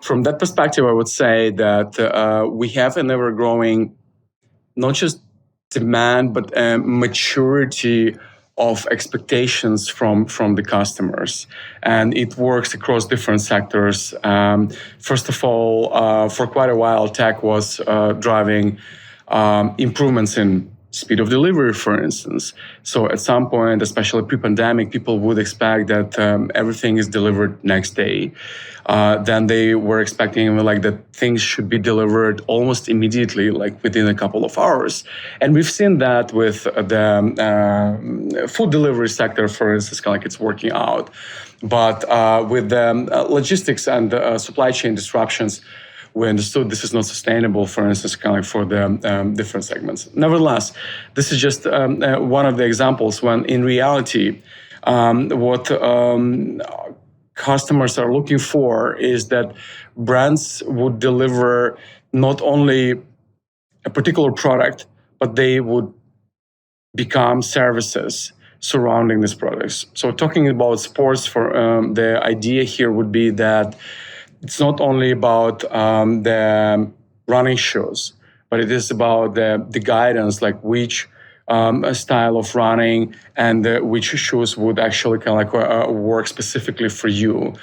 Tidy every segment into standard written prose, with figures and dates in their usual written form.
From that perspective, I would say that we have an ever-growing, not just demand, but maturity of expectations from the customers, and it works across different sectors. First of all, for quite a while, tech was driving improvements in speed of delivery, for instance. So at some point, especially pre-pandemic, people would expect that everything is delivered next day. Then they were expecting like that things should be delivered almost immediately, like within a couple of hours. And we've seen that with the food delivery sector, for instance, kind of like it's working out. But with the logistics and supply chain disruptions, we understood this is not sustainable, for instance, kind of like for the different segments. Nevertheless, this is just one of the examples when in reality, what customers are looking for is that brands would deliver not only a particular product, but they would become services surrounding these products. So talking about sports, for the idea here would be that it's not only about the running shoes, but it is about the guidance, like which style of running and which shoes would actually kind of like work specifically for you,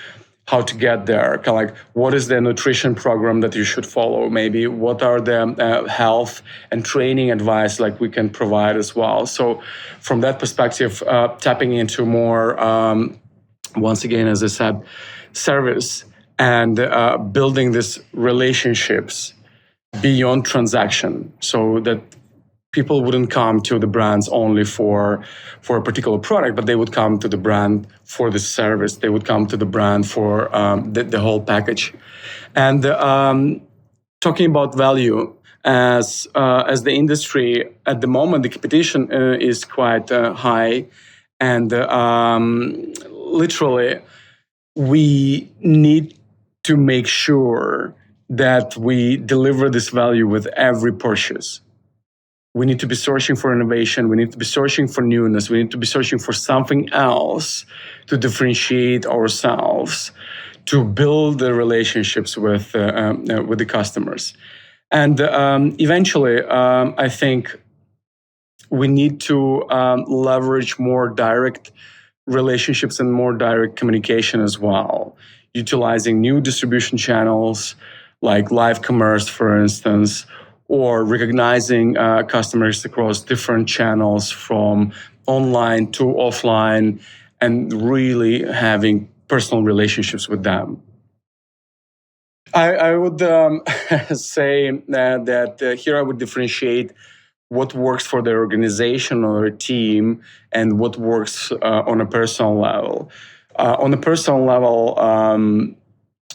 how to get there, kind of like what is the nutrition program that you should follow, maybe what are the health and training advice like we can provide as well. So from that perspective, tapping into more, once again, as I said, service and building these relationships beyond transaction, so that people wouldn't come to the brands only for a particular product, but they would come to the brand for the service. They would come to the brand for the whole package. And talking about value, as the industry at the moment, the competition is quite high, and literally we need to make sure that we deliver this value with every purchase. We need to be searching for innovation. We need to be searching for newness. We need to be searching for something else to differentiate ourselves, to build the relationships with the customers. And eventually, I think we need to leverage more direct relationships and more direct communication as well, utilizing new distribution channels like live commerce, for instance, or recognizing customers across different channels from online to offline, and really having personal relationships with them. I would say that here I would differentiate what works for their organization or their team and what works on a personal level. On a personal level,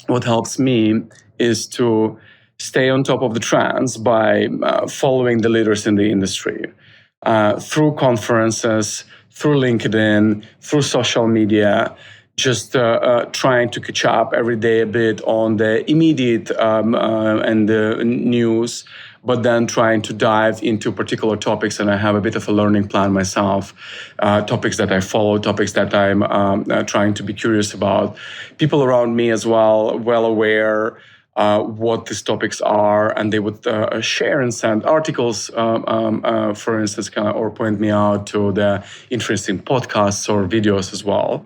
what helps me is to stay on top of the trends by following the leaders in the industry through conferences, through LinkedIn, through social media, just trying to catch up every day a bit on the immediate and the news, but then trying to dive into particular topics. And I have a bit of a learning plan myself, topics that I follow, topics that I'm trying to be curious about. People around me as well aware what these topics are, and they would share and send articles, for instance, or point me out to the interesting podcasts or videos as well.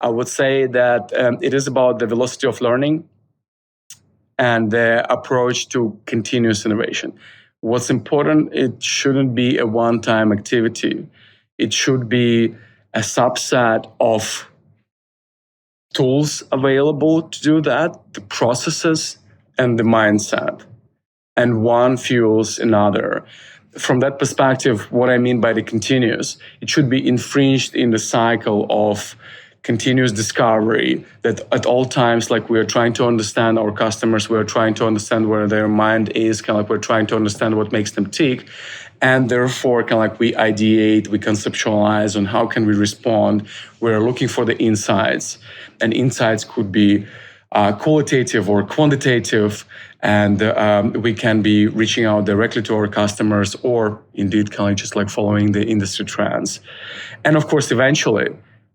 I would say that it is about the velocity of learning and the approach to continuous innovation. What's important, it shouldn't be a one-time activity. It should be a subset of tools available to do that, the processes and the mindset, and one fuels another. From that perspective, what I mean by the continuous, it should be infringed in the cycle of continuous discovery, that at all times, like we are trying to understand our customers, we are trying to understand where their mind is, kind of like we're trying to understand what makes them tick. And therefore, kind of like we ideate, we conceptualize on how can we respond. We're looking for the insights, and insights could be qualitative or quantitative, and we can be reaching out directly to our customers, or indeed kind of just like following the industry trends. And of course, eventually,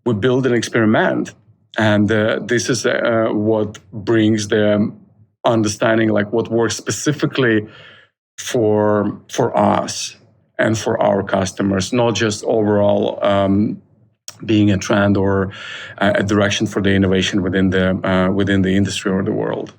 we build and experiment. And this is what brings the understanding, like what works specifically for us and for our customers, not just overall being a trend or a direction for the innovation within the industry or the world.